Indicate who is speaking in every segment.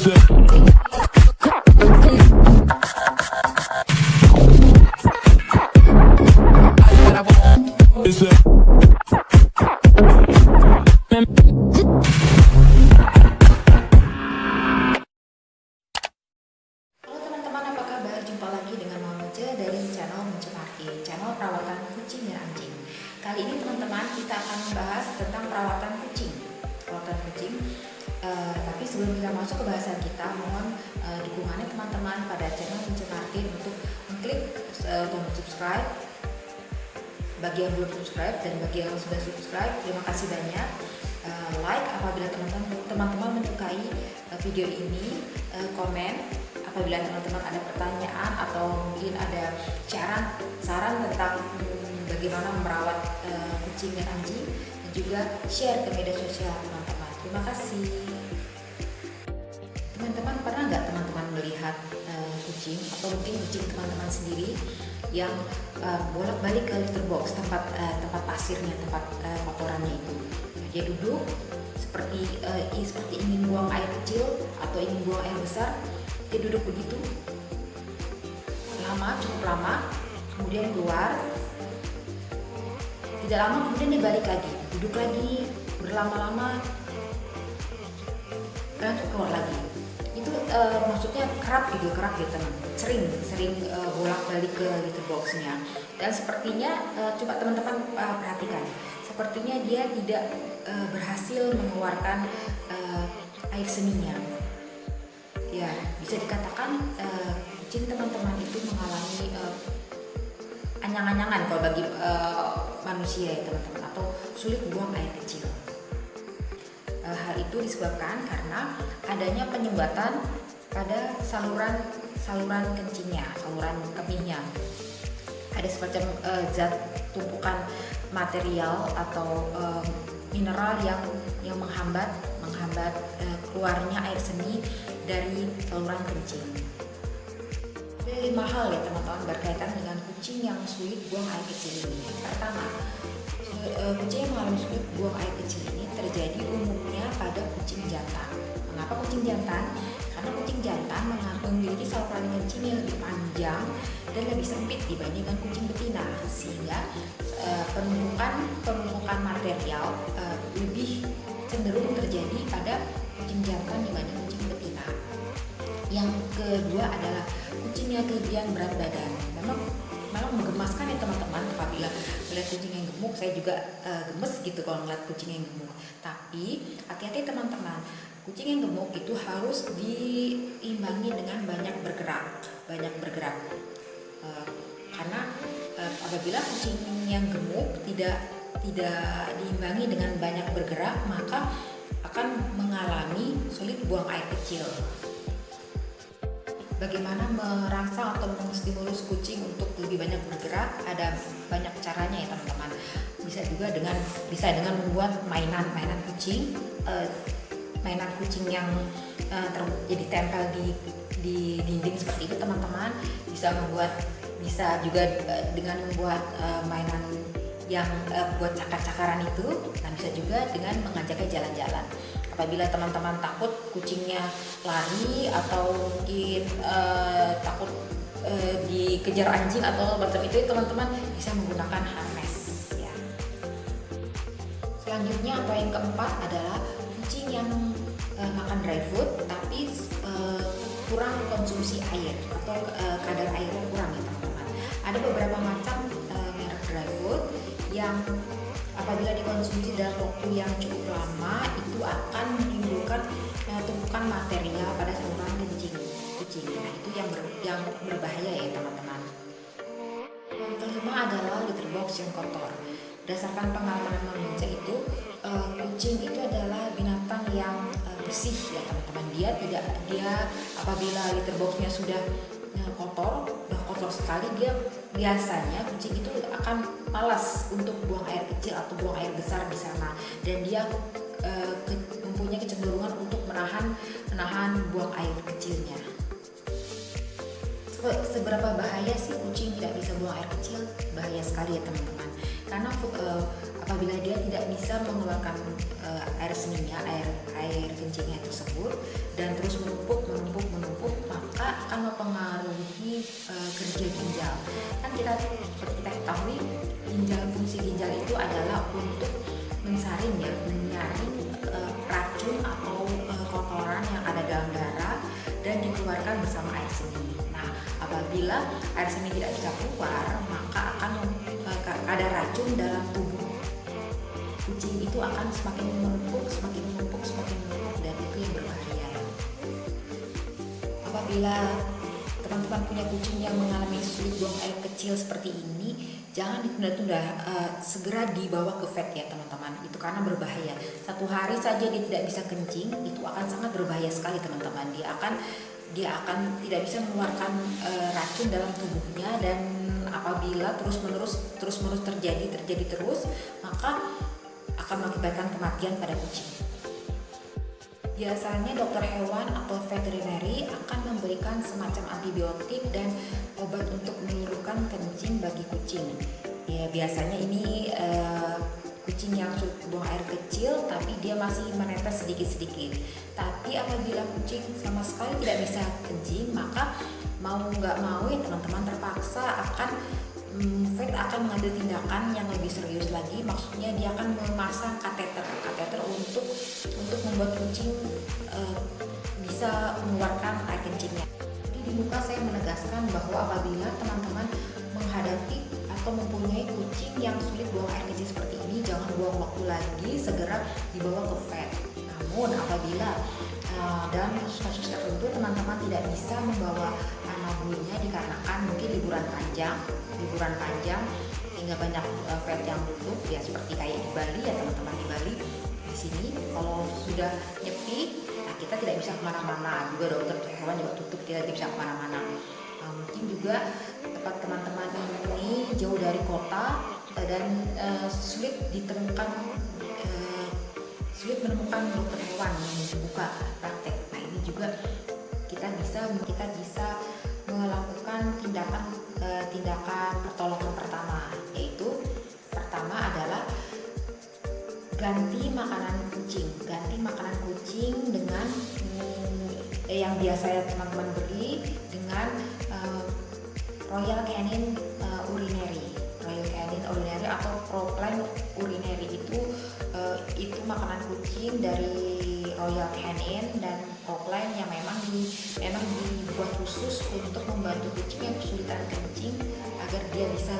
Speaker 1: Channel perawatan kucing dan anjing. Kali ini teman-teman kita akan membahas tentang perawatan kucing. Tapi sebelum kita masuk ke bahasan kita, mohon dukungannya teman-teman pada channel Munce Martin untuk mengklik tombol subscribe. Bagi yang belum subscribe dan bagi yang sudah subscribe, terima kasih banyak. Like apabila teman-teman menyukai video ini, komen apabila teman-teman ada pertanyaan atau mungkin ada saran tentang bagaimana merawat kucing dan anjing, dan juga share ke media sosial teman-teman. Terima kasih. Teman-teman, pernah nggak teman-teman melihat kucing atau mungkin kucing teman-teman sendiri yang bolak-balik ke litter box, tempat pasirnya, tempat kotorannya itu? Dia duduk seperti ingin buang air kecil atau ingin buang air besar. Dia duduk begitu cukup lama, kemudian keluar. Tidak lama kemudian dia balik lagi, duduk lagi berlama-lama, dan keluar lagi. Itu maksudnya kerap gitu teman, sering bolak-balik ke litter boxnya. Dan sepertinya coba teman-teman perhatikan, sepertinya dia tidak berhasil mengeluarkan air seninya. Ya, bisa dikatakan kucing teman-teman itu mengalami anyang-anyangan kalau bagi manusia ya teman-teman, atau sulit buang air kecil. Hal itu disebabkan karena adanya penyumbatan pada saluran kencingnya, saluran kemihnya. Ada semacam zat tumpukan material atau mineral yang menghambat keluarnya air seni dari saluran kencing. Ada 5 hal ya teman-teman berkaitan dengan kucing yang sulit buang air kecil ini. Pertama, kucing yang mengalami sulit buang air kecil ini terjadi umumnya pada kucing jantan. Mengapa kucing jantan? Karena kucing jantan memiliki saluran kencing yang lebih panjang dan lebih sempit dibandingkan kucing betina, sehingga penumpukan material lebih cenderung terjadi pada kucing jantan dibanding kucing betina. Yang kedua adalah kucingnya kelebihan berat badan. Memang menggemaskan ya teman-teman apabila melihat kucing yang gemuk. Saya juga gemes gitu kalau melihat kucing yang gemuk. Tapi hati-hati teman-teman, kucing yang gemuk itu harus diimbangi dengan banyak bergerak. Karena apabila kucing yang gemuk tidak diimbangi dengan banyak bergerak, maka akan mengalami sulit buang air kecil. Bagaimana merangsang atau menstimulus kucing untuk lebih banyak bergerak? Ada banyak caranya ya teman-teman. Bisa dengan membuat mainan kucing, yang jadi tempel di dinding seperti itu teman-teman. Bisa juga dengan membuat mainan yang buat cakar-cakaran itu. Nah, bisa juga dengan mengajaknya jalan-jalan. Apabila teman-teman takut kucingnya lari atau mungkin takut dikejar anjing atau macam itu, teman-teman bisa menggunakan harness ya. Selanjutnya atau yang keempat adalah kucing yang makan dry food tapi kurang konsumsi air atau kadar airnya kurang ya teman-teman. Ada beberapa macam merek dry food yang apabila dikonsumsi dalam waktu yang cukup lama itu akan menimbulkan tumpukan material pada saluran kencing kucing. Nah, itu yang berbahaya ya teman-teman. Yang kelima adalah litter box yang kotor. Berdasarkan pengalaman manusia itu, kucing itu adalah binatang yang bersih ya teman-teman. Dia apabila litter boxnya sudah kotor sekali, dia biasanya kucing itu akan malas untuk buang air kecil atau buang air besar di sana, dan dia mempunyai kecenderungan untuk menahan buang air kecilnya. Seberapa bahaya sih kucing tidak bisa buang air kecil? Bahaya sekali ya teman-teman, karena apabila dia tidak bisa mengeluarkan air seninya, air kencingnya tersebut, dan terus menumpuk, maka akan mempengaruhi kerja ginjal. Kan seperti kita ketahui, fungsi ginjal itu adalah untuk menyaring racun atau kotoran yang ada dalam darah dan dikeluarkan bersama air seni. Nah, apabila air seni tidak bisa keluar, maka akan ada racun dalam tubuh kucing itu akan semakin menumpuk, dan itu yang berbahaya. Apabila teman-teman punya kucing yang mengalami sulit buang air kecil seperti ini, jangan ditunda-tunda, segera dibawa ke vet ya teman-teman. Itu karena berbahaya. 1 hari saja dia tidak bisa kencing, itu akan sangat berbahaya sekali teman-teman. Dia akan tidak bisa mengeluarkan racun dalam tubuhnya, dan apabila terus-menerus terjadi terus, maka akan mengakibatkan kematian pada kucing. Biasanya dokter hewan atau veterinary akan memberikan semacam antibiotik dan obat untuk menyembuhkan kencing bagi kucing. Ya, biasanya ini kucing yang sulit buang air kecil tapi dia masih menetes sedikit-sedikit. Tapi apabila kucing sama sekali tidak bisa kencing, maka mau nggak mau ya teman-teman terpaksa vet akan mengambil tindakan yang lebih serius lagi. Maksudnya dia akan memasang kateter untuk membuat kucing bisa mengeluarkan air kencingnya. Jadi di muka saya menegaskan bahwa apabila teman-teman menghadapi atau mempunyai kucing yang sulit buang air kecil seperti ini, jangan buang waktu lagi, segera dibawa ke vet. Namun apabila dalam kasus tertentu teman-teman tidak bisa membawa anak buahnya dikarenakan mungkin liburan panjang sehingga banyak vet yang tutup ya, seperti kayak di Bali ya teman-teman. Di Bali di sini kalau sudah nyepi, nah kita tidak bisa kemana-mana, juga dokter hewan juga tutup, tidak bisa kemana-mana. Mungkin juga tempat teman-teman ini jauh dari kota dan sulit menemukan dokter hewan yang membuka praktek. Nah ini juga kita bisa melakukan tindakan pertolongan pertama, yaitu pertama adalah ganti makanan kucing dengan yang biasa teman-teman beli dengan Royal Canin Urinary atau Pro-Plan Urinary. Itu makanan kucing dari Royal Canin dan Pro-Plan yang memang dibuat khusus untuk membantu kucing yang kesulitan kencing agar dia bisa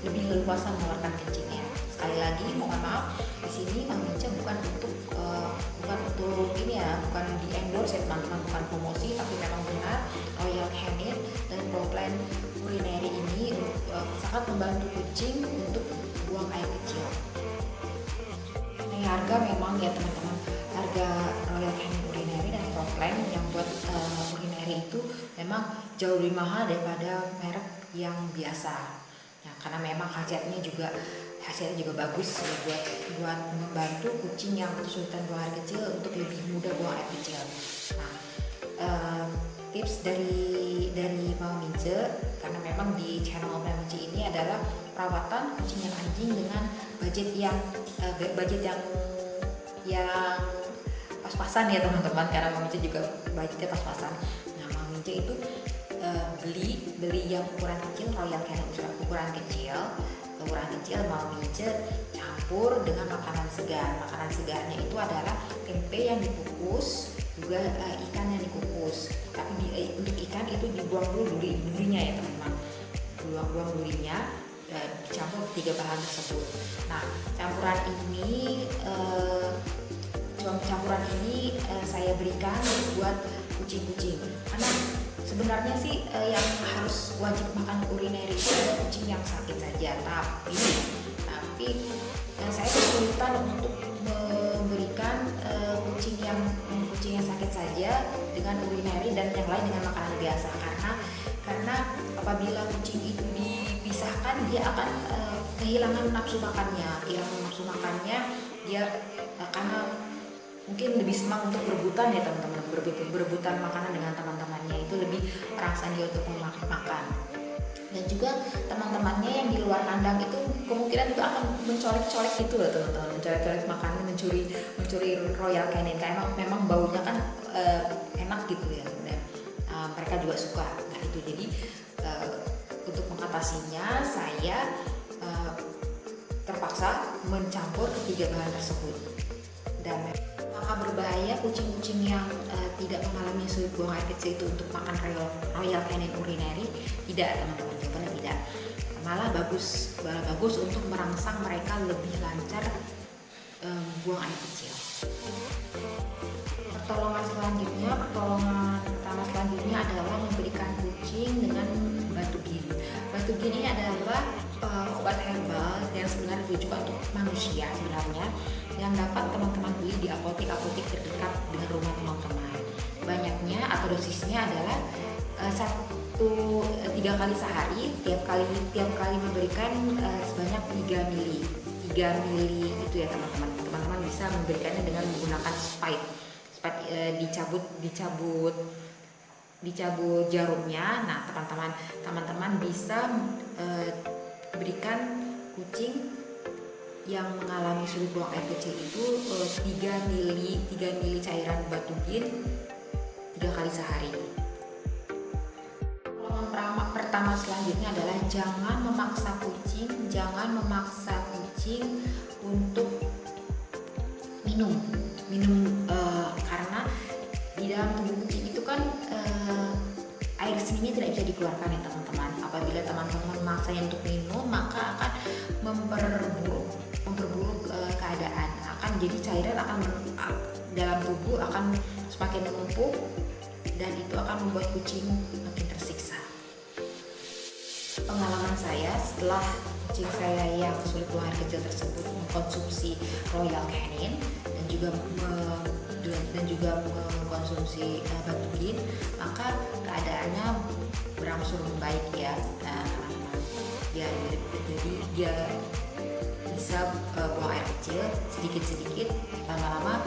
Speaker 1: lebih leluasa mengeluarkan kencingnya. Sekali lagi mohon maaf, di sini Mang Mince bukan di endorse ya teman-teman, bukan promosi, tapi memang benar Royal Canin dan Pro-Plan Urinary ini sangat membantu kucing untuk buang air kecil. Harga memang ya teman-teman, harga Royal Canin Urinary dan Pro-Plan yang buat urinary itu memang jauh lebih mahal daripada merek yang biasa. Nah, karena memang hasilnya juga bagus ya, buat membantu kucing yang kesulitan buang air kecil untuk lebih mudah buang air kecil. Nah, tips dari Mang Mince, karena memang di channel Mang Mince ini adalah perawatan kucing dan anjing dengan budget yang pas-pasan ya teman-teman, karena Mang Mince juga budgetnya pas-pasan. Nah, Mang Mince itu beli yang ukuran kecil, Royal Canin ukuran kecil Mang Mince campur dengan makanan segar. Makanan segarnya itu adalah tempe yang dikukus, juga ikan yang dikukus. Tapi untuk ikan itu dibuang dulu durinya ya teman-teman, buang durinya, dicampur 3 bahan tersebut. Nah, campuran ini saya berikan buat kucing-kucing, karena sebenarnya sih yang harus wajib makan urinary itu adalah kucing yang sakit saja, tapi saya kesulitan untuk memberikan kucing yang sakit saja dengan urinary dan yang lain dengan makanan biasa, karena apabila kucing itu dipisahkan dia akan kehilangan nafsu makannya. Dia karena mungkin lebih senang untuk berebutan ya teman-teman, berebutan makanan dengan teman-temannya, itu lebih merangsang dia untuk makan. Dan juga teman-temannya yang di luar kandang itu kemungkinan juga akan mencolek-colek gitu loh teman-teman, mencolek-colek makanan, mencuri Royal Canin karena memang baunya kan enak gitu ya, dan mereka juga suka. Nah itu jadi untuk mengatasinya saya terpaksa mencampur ketiga bahan tersebut. Dan apakah berbahaya kucing-kucing yang tidak mengalami sulit buang air kecil itu untuk makan Royal Canin urinary? Tidak teman-teman, jawabannya tidak. Malah bagus untuk merangsang mereka lebih lancar buang air kecil. Pertolongan pertama selanjutnya adalah memberikan kucing dengan batu gin. Batu gin ini adalah obat herbal yang sebenarnya ditujukan untuk manusia sebenarnya, yang dapat teman-teman beli di apotek terdekat dengan rumah teman-teman. Banyaknya atau dosisnya adalah 3 kali sehari, tiap kali memberikan sebanyak 3 mili. 3 mili itu ya teman-teman. Teman-teman bisa memberikannya dengan menggunakan spike dicabut jarumnya. Nah teman-teman bisa berikan kucing yang mengalami sulit buang air kecil itu 3 mili cairan batu gin 3 kali sehari. Pertolongan pertama selanjutnya adalah jangan memaksa kucing untuk minum karena di dalam tubuh kucing itu kan air seninya tidak bisa dikeluarkan ya teman-teman. Apabila teman-teman memaksanya untuk minum, maka akan memperburuk keadaan. Jadi cairan dalam tubuh akan semakin menumpuk dan itu akan membuat kucing makin tersiksa. Pengalaman saya setelah kucing saya yang sulit buang air kecil tersebut mengkonsumsi Royal Canin dan juga mengkonsumsi batu gin, maka keadaannya berangsur membaik ya teman-teman. Jadi dia bisa buang air kecil sedikit-sedikit, lama-lama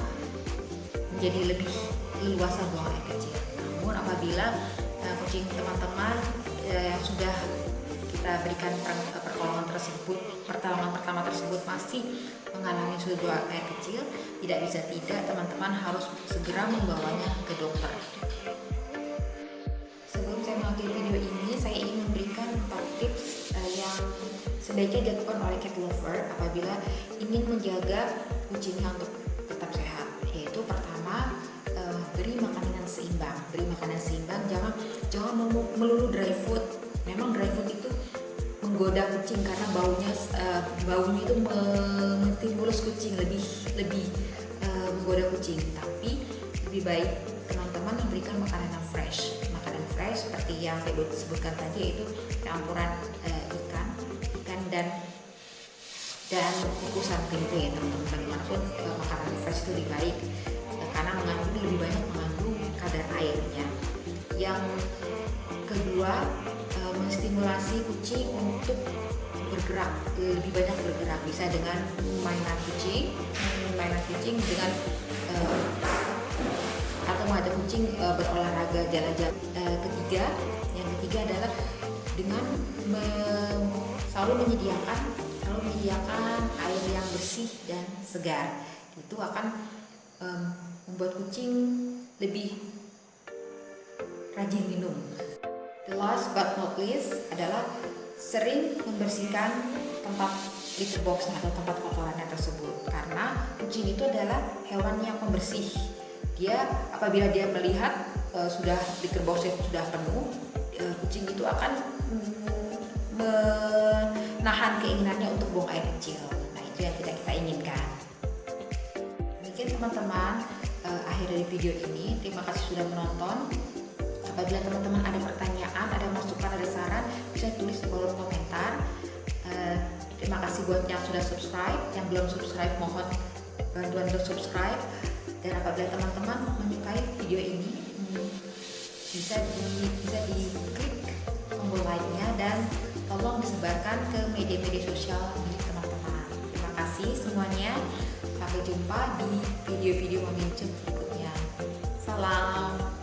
Speaker 1: menjadi lebih leluasa buang air kecil. Namun apabila kucing teman-teman yang sudah kita berikan pertolongan pertama tersebut masih mengalami sulit buang air kecil, tidak bisa tidak teman-teman harus segera membawanya ke dokter. Sebelum saya mengakhiri video ini, saya ingin memberikan 4 tips yang sebaiknya dilakukan oleh cat lover apabila ingin menjaga kucingnya untuk tetap sehat. Yaitu pertama, beri makanan yang seimbang. Jangan melulu dry food. Memang dry food itu menggoda kucing karena baunya itu menstimulus kucing lebih menggoda kucing. Tapi lebih baik teman-teman memberikan makanan yang fresh seperti yang saya sebutkan tadi, yaitu campuran ikan dan kukusan tempe ya teman-teman. Bagaimanapun makanan fresh itu lebih baik karena lebih banyak mengandung kadar airnya. Yang kedua, menstimulasi kucing untuk lebih banyak bergerak, bisa dengan mainan kucing dengan atau mengajak kucing berolahraga jalan-jalan. Yang ketiga adalah dengan selalu menyediakan air yang bersih dan segar. Itu akan membuat kucing lebih rajin minum. The last but not least adalah sering membersihkan tempat litter box atau tempat kotorannya tersebut, karena kucing itu adalah hewan yang pembersih. Apabila dia melihat litter boxnya sudah penuh, kucing itu akan menahan keinginannya untuk buang air kecil. Nah itu yang kita inginkan. Demikian teman-teman, akhir dari video ini. Terima kasih sudah menonton. Apabila teman-teman ada pertanyaan, ada masukan, ada saran, bisa tulis di kolom komentar. Terima kasih buat yang sudah subscribe. Yang belum subscribe, mohon bantuan untuk subscribe. Dan apabila teman-teman menyukai video ini, bisa diklik tombol like-nya dan tolong disebarkan ke media-media sosial milik teman-teman. Terima kasih semuanya. Sampai jumpa di video-video memincing berikutnya. Salam.